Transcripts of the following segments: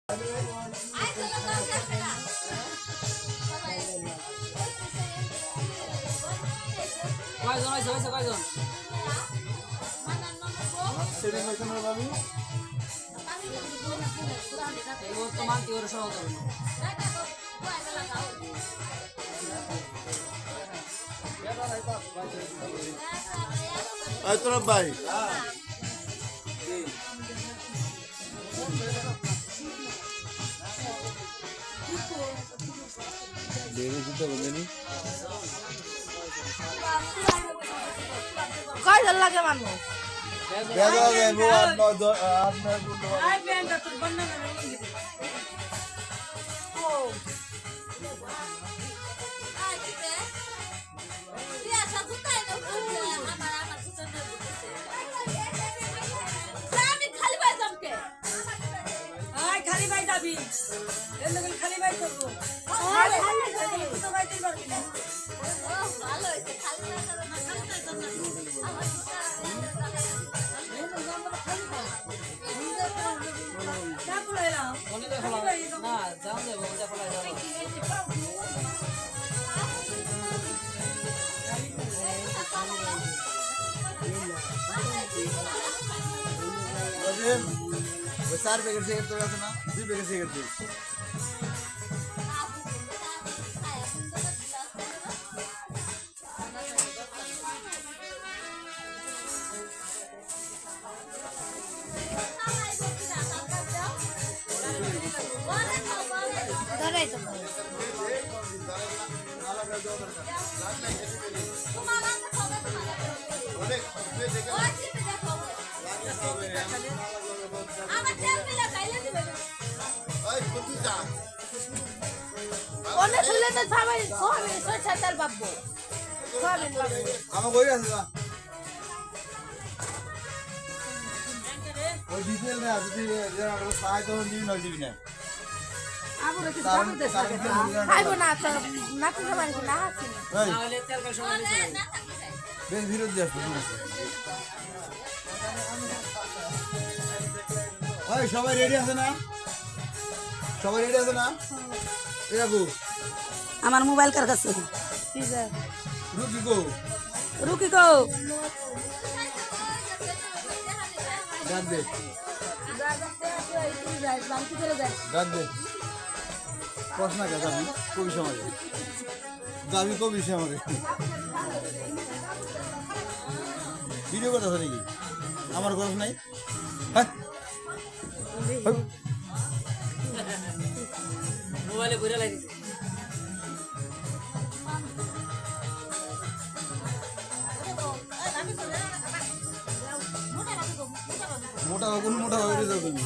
কয়জন হয়েছে কয়জন? তোমার কি ওরা সহ করবে তোরা ভাই কয়জন লাগে মানুষ? খালি ভাই যাবি খালি ভাই করবো না যাও যাবো ফলাই যাবো ওই 4 প্যাকেট সিগারেট তোর আছে না 2 প্যাকেট সিগারেট দিই ধরেই তো অনেক হলে তো সবাই সোয়াবিন বাবু সোয়াবিন বাবু আমার কই আছে না ওই ডিটেইল না যদি আমরা পাই তো দিবি না দিবি না আবুরে কি দাম দে খাইবো না তো না তো সবাই না আছে না হলে তেল কয় সময় দিতে বেশ বিরোধ দিয়ে আসবে ওই সবাই রেডি আছে না সবাই রেডি আছে না এরাবু আমার মোবাইল কার কাছে রুকি গো রুকি গো ডাক দে ডাক দে প্রশ্ন কে যাবি কবি সমাজে যাবি কবি সমাজে ভিডিও কথা আছে নাকি আমার খরচ নাই হ্যাঁ মোবাইলে ঘুরে লাগিস মোটা কোন মোটা হবে রে তুমি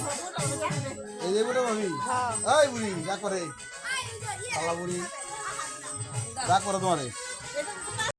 এই যে মোটা ভাবি এই বুড়ি রাগ করে আল্লাহ বুড়ি রাগ করে তোমারে